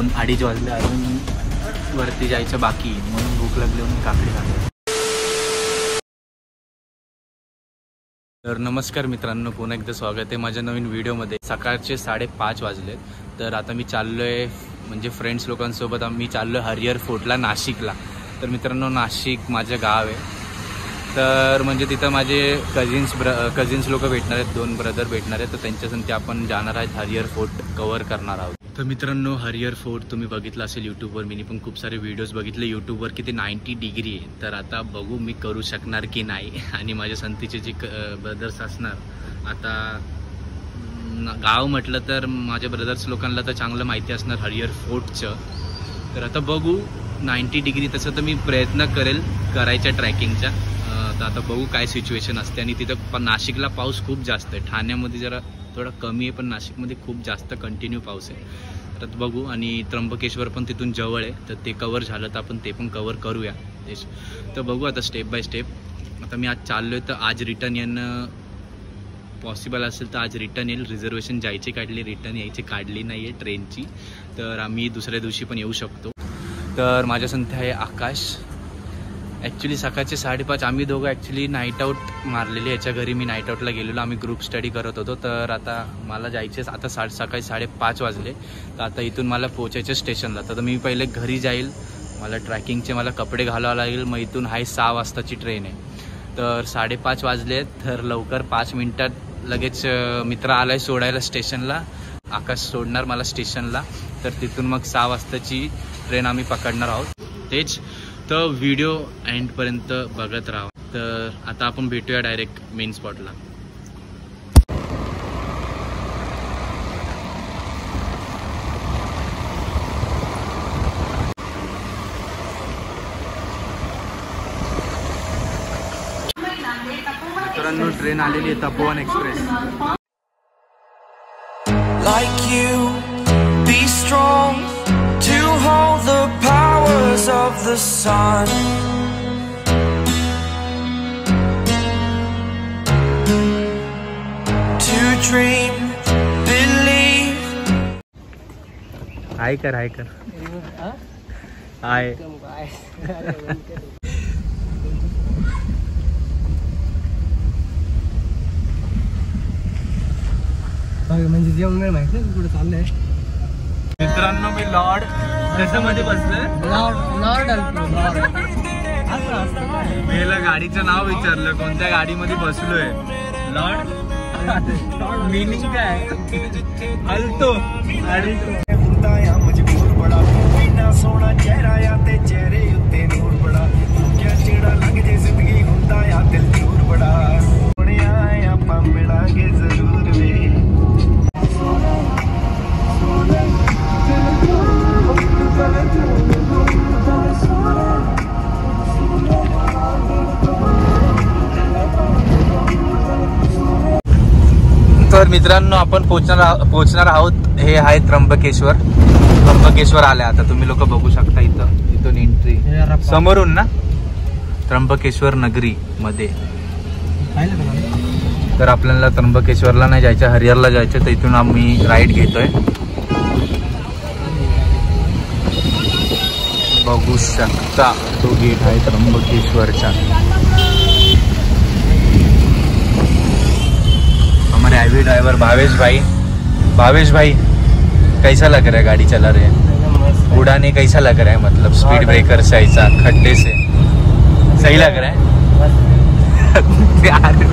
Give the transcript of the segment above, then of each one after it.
2-2:30 वाजले, अजून वरती जायचं बाकी, म्हणून भूक लागली म्हणून काकडी खाल्ली. तर नमस्कार मित्रांनो, पुन्हा एकदा स्वागत आहे माझ्या नवीन व्हिडिओमध्ये. सकाळचे 5:30 वाजले. तर आता मी चाललो आहे म्हणजे फ्रेंड्स लोकांसोबत आम्ही चाललो आहे हरिहर फोर्टला, नाशिकला. तर मित्रांनो, नाशिक माझं गाव आहे. तर म्हणजे तिथं माझे कझिन्स लोक भेटणार आहेत, 2 ब्रदर भेटणार आहेत. तर त्यांच्यासाठी आपण जाणार आहेत, हरिहर फोर्ट कव्हर करणार आहोत. तर मित्रांनो, हरिहर फोर्ट तुम्ही बघितलं असेल यूट्यूबवर, मी पण खूप सारे व्हिडिओज बघितले यूट्यूबवर की ते 90 डिग्री आहे. तर आता बघू मी करू शकणार की नाही. आणि माझ्या संतीचे जे ब्रदर्स असणार, आता गाव म्हटलं तर माझ्या ब्रदर्स लोकांना तर चांगलं माहिती असणार हरिहर फोर्टचं. तर आता बघू 90 डिग्री, तसं तर मी प्रयत्न करेल करायच्या ट्रॅकिंगच्या. तर आता बघू काय सिच्युएशन असते. आणि तिथं नाशिकला पाऊस खूप जास्त आहे, ठाण्यामध्ये जरा थोडा कमी आहे, पण नाशिकमध्ये खूप जास्त कंटिन्यू पाऊस आहे. तर बघू. आणि त्र्यंबकेश्वर पण तिथून जवळ आहे, तर ते कवर झालं तर आपण ते पण कवर करूया. तर बघू आता स्टेप बाय स्टेप. आता मी आज चाललो आहे, तर आज रिटर्न येणं पॉसिबल असेल तर आज रिटर्न येईल. रिझर्वेशन जायची काढली, रिटर्न यायची काढली नाही आहे ट्रेनची. तर आम्ही दुसऱ्या दिवशी पण येऊ शकतो. तर माझ्या संख्या आहे आकाश. ॲक्च्युली सकाळचे 5:30 आम्ही दोघं ॲक्च्युली नाईट आऊट मारलेली. याच्या घरी मी नाईट आऊटला गेलेलो, आम्ही ग्रुप स्टडी करत होतो. तर आता मला जायचे, आता सकाळी 5:30 वाजले. तर आता इथून मला पोचायचं स्टेशनला. तर मी पहिले घरी जाईल, मला ट्रॅकिंगचे मला कपडे घालावं लागेल. मग इथून 6 वाजताची ट्रेन आहे. तर 5:30 वाजले. तर लवकर 5 मिनिटात लगेच मित्र आलाय सोडायला स्टेशनला. आकाश सोडणार मला स्टेशनला. तर तिथून मग 6 वाजताची ट्रेन आम्ही पकडणार आहोत. तेच तर व्हिडिओ एंडपर्यंत बघत राहा. तर आता आपण भेटूया डायरेक्ट मेन स्पॉटला. मित्रांनो, ट्रेन आलेली आहे, Tapovan express. Like you, be strong to hold the powers of the sun. To dream, believe. हाय कर हाय. म्हणजे जेवण वेळ माहिती नाही कुठे चाललंय. मित्रांनो, मी लॉर्ड कशामध्ये बसलोय? पहिला गाडीचं नाव विचारलं, कोणत्या गाडीमध्ये बसलोय. लॉर्ड मीनिंग काय? अल्टो. मजबूर बड़ा बिना सोना चेहरा या ते चेहरे उत्ते नूर बड़ा क्या चिड़ा लग जे जिंदगी हुंदा या दिल दूर बड़ा सोने आए आपां मिलांगे जरूर वे. तर मित्रांनो, आपण पोहोचणार आहोत. हे आहे त्र्यंबकेश्वर आले. आता तुम्ही लोक बघू शकता, इथून एंट्री समोरून ना, त्र्यंबकेश्वर नगरी मध्ये. तर आपल्याला त्र्यंबकेश्वरला नाही जायचं, हरिहरला जायचं. तर इथून आम्ही राईड घेतोय. बघू शकता तो गेट आहे त्र्यंबकेश्वरचा. हमारे हाईवे ड्राइवर भावेश भाई कैसा लग रहा है गाड़ी चला रहे हैं? उड़ाने कैसा लग रहा है, मतलब स्पीड ब्रेकर से ऐसा खड्डे से सही लग रहा है? यार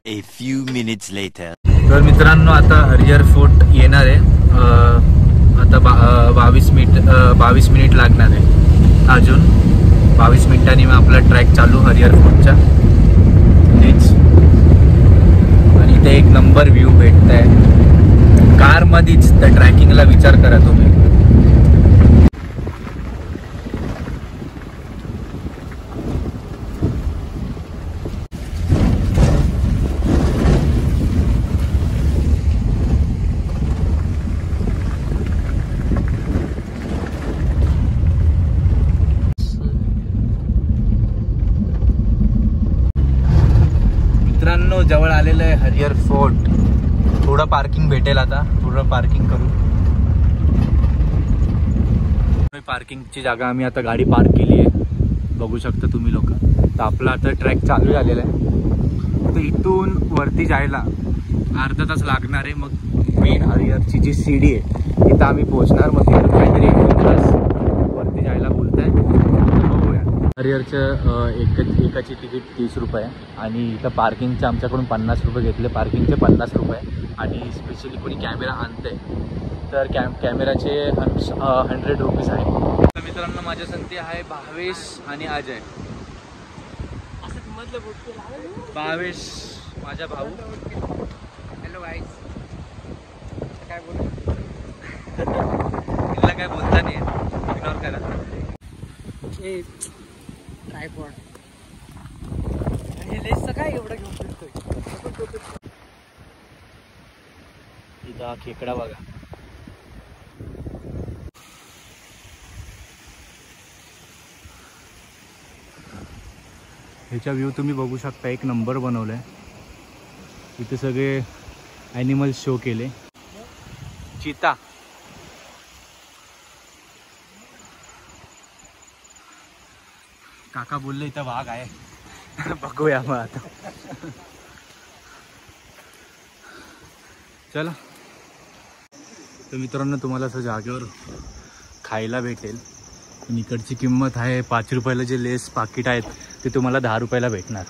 A few minutes later. तर मित्रांनो, आता हरिहर फोर्ट येणार आहे. आता 22 मिनिट लागणार आहे. अजून 22 मिनिटांनी मग आपला ट्रॅक चालू हरिहर फोर्टचा. आणि इथे एक नंबर व्ह्यू भेटत आहे कारमध्येच. तर ट्रॅकिंगला विचार करा तुम्ही. जवळ आलेलं आहे हरिहर फोर्ट. थोडं पार्किंग भेटेल आता, थोडं पार्किंग करू. पार्किंगची जागा आम्ही आता गाडी पार्क केली आहे, बघू शकता तुम्ही लोक. तर आपला आता ट्रॅक चालू झालेला आहे. तर इथून वरती जायला अर्धा तास लागणार आहे. मग मेन हरिहरची जी सीडी आहे इथं आम्ही पोहोचणार. मग तिथून काहीतरी 1 तास वरती जायला बोलत आहे. बघूया. हरिहरचं एकाची तिकीट 30 रुपये आहे आणि इथं पार्किंगचे आमच्याकडून 50 रुपये घेतले. पार्किंगचे 50 रुपये आणि स्पेशली कोणी कॅमेरा आणते तर कॅमेराचे 100 रुपीज आहे. तर मित्रांनो माझ्या संगती आहे भावेश आणि अजय. भावेश माझा भाऊ. Hello guys. काय बोल तिला काय बोलता नाही, इग्नोर करा. ट्रायपॉड आणि लेसचं काय एवढं घेऊन फिरतोय. इथं खेकडा बघा. ह्याचा व्ह्यू तुम्ही बघू शकता. एक नंबर बनवलाय. इथे सगळे ॲनिमल शो केले. चिता, काका बोलले इथं वाघ आहे. बघूया मग आता. चला. तर मित्रांनो तुम्हाला असं जागेवर खायला भेटेल. इकडची किंमत आहे 5 रुपयाला. जे लेस पाकिट आहेत ते तुम्हाला 10 रुपयाला भेटणार.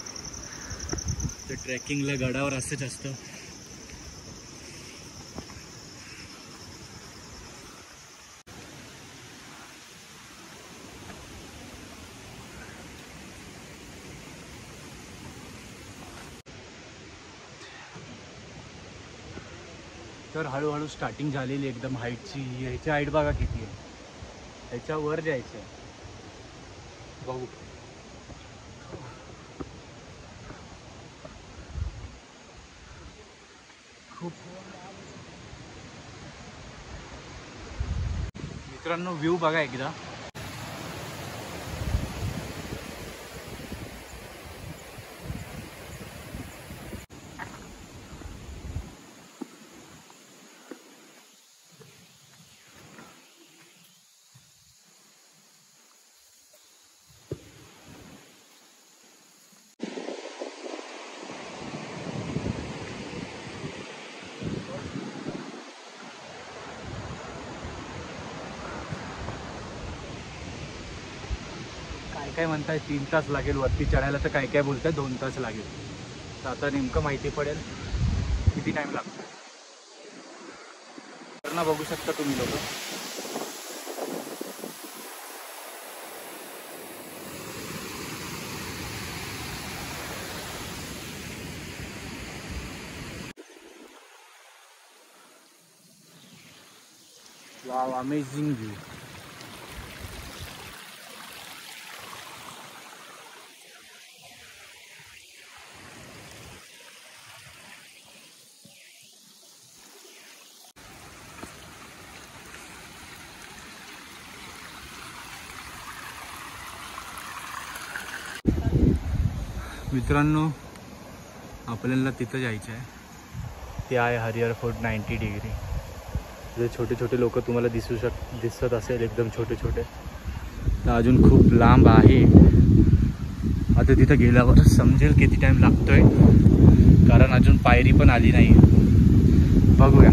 तर ट्रेकिंगला गडावर असंच असतं. तर हळूहळू स्टार्टिंग झालेली एकदम हाईटची. ह्याची हाईट बघा किती आहे. ह्याच्यावर जायचं आहे. बघू. खूप मित्रांनो व्ह्यू बघा एकदा. काय म्हणताय 3 तास लागेल वरती चढायला. तर काय काय बोलताय 2 तास लागेल. तर आता नेमकं माहिती पडेल किती टाइम लागतो. ना बघू शकता तुम्ही लोक. Wow, amazing view. मित्रांनो आपल्याला तिथं जायचं आहे. ते आहे हरिहर फोर्ट 90 डिग्री. जे छोटे छोटे लोक तुम्हाला दिसत असेल एकदम छोटे छोटे. तर अजून खूप लांब आहे. आता तिथं गेल्यावर समजेल किती टाईम लागतोय, कारण अजून पायरी पण आली नाही. बघूया.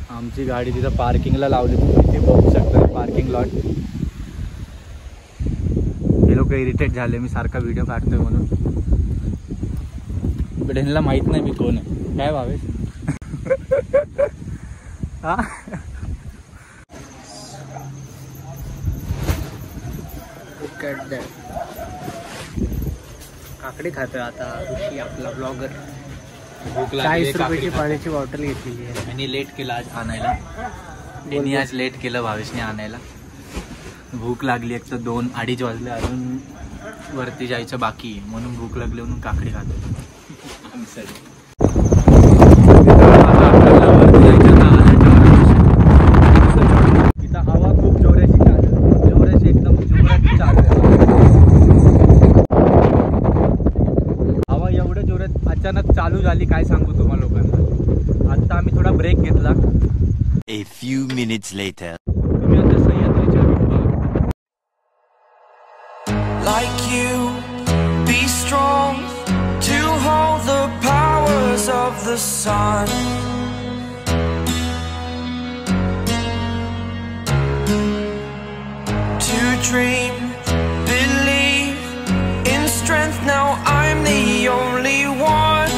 आमची गाडी तिथं पार्किंगला लावली. तुम्ही ते बघू शकता पार्किंग लॉट. हे लोक इरिटेट झाले मी सारखा व्हिडिओ काढतोय म्हणून. पण ह्यांना माहीत नाही मी कोण आहे. काय भावेश? हा काकडी खातोय आता ऋषी आपला ब्लॉगर. भूक लागली. 40 रुपयाची पाण्याची बॉटल घेतलेली आहे. आणि लेट केलं आज आणायला. त्यांनी आज लेट केलं भावेशने आणायला. भूक लागली. एक तर 2-2:30 वाजले. अजून वरती जायचं बाकी म्हणून भूक लागली म्हणून काकडी खातो. वरती जायचं झाली काय सांगू तुम्हाला लोकांना. आता आम्ही थोडा ब्रेक घेतला. A few minutes later. तुम्ही आता सह्याद्रीच्या view बघा. like you. Be strong to hold the powers of the sun. To dream, believe in strength. Now I'm the only one,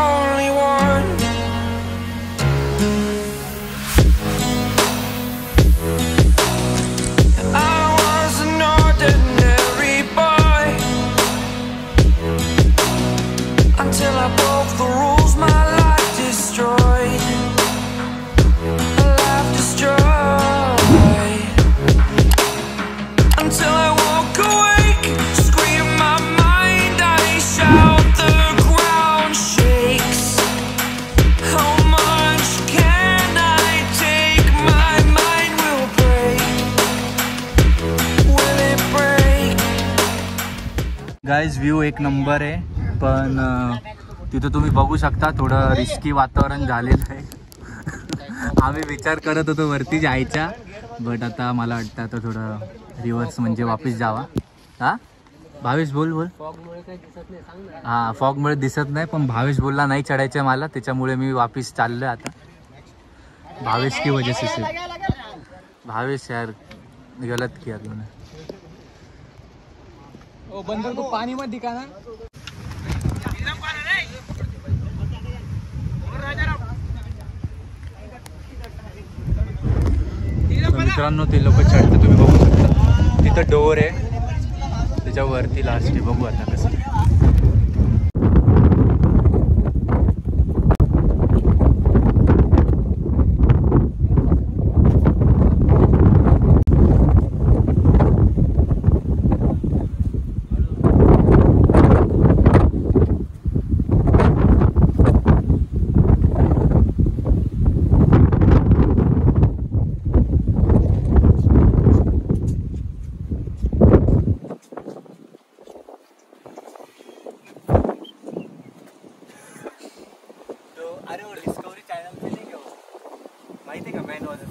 only one. I was an ordinary boy until I broke the rules. My life destroyed, life destroyed. Until I walk awake, scream my mind, I shout, the ground shakes. How much can I take? My mind will break. Will it break? Guys view एक number आहे, पण तिथं तुम्ही बघू शकता थोडं risky वातावरण झालेलं आहे. आम्ही विचार करत होतो वरती जायचा, बट आता मला वाटतं आता थोडं रिव्हर्स म्हणजे वापस जावा. हा भावेश बोल बोल. फॉगमुळे काही दिसत नाही, सांग ना. हा फॉगमुळे दिसत नाही, पण भावेश बोलला नाही चढायचं आहे मला, त्याच्यामुळे मी वापस चाललोय आता. भावेश की वजह से भावेश यार गलत किया तूने. ओ बंदर को पानी मत दिखाना. तर मित्रांनो ते लोक चढते तुम्ही बघू शकता. तिथं डोर आहे, त्याच्यावरती लास्ट आहे. बघू आता कसं. अरे वो डिस्कवरी चॅनल पे नाही का माहिती आहे का मॅन वॉज अ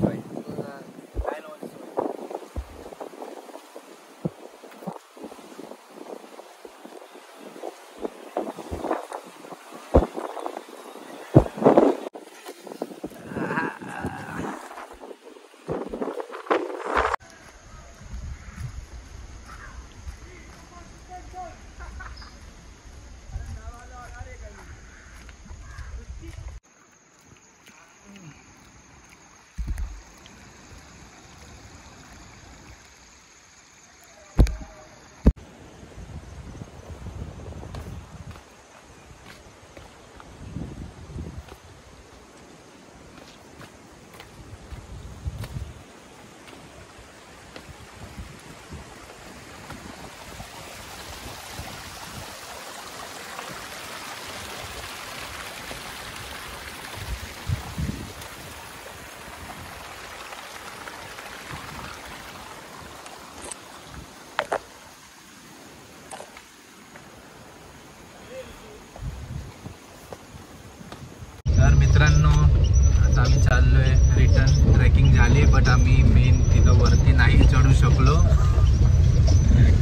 तर मित्रांनो आता आम्ही चाललोय रिटर्न. ट्रेकिंग झाली, बट आम्ही मेन तिथं वरती नाही चढू शकलो.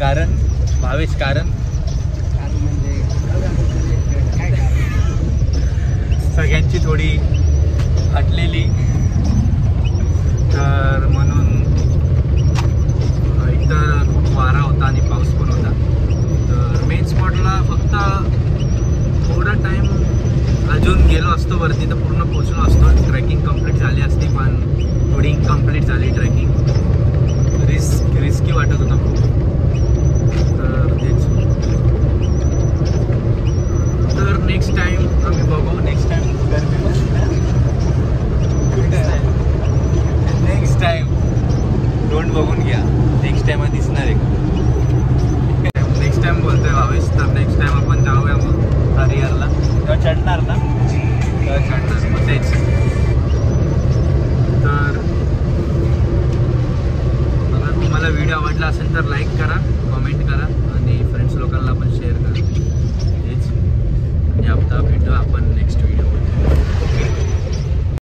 कारण भावेश कारण म्हणजे काय सगळ्यांची थोडी हटलेली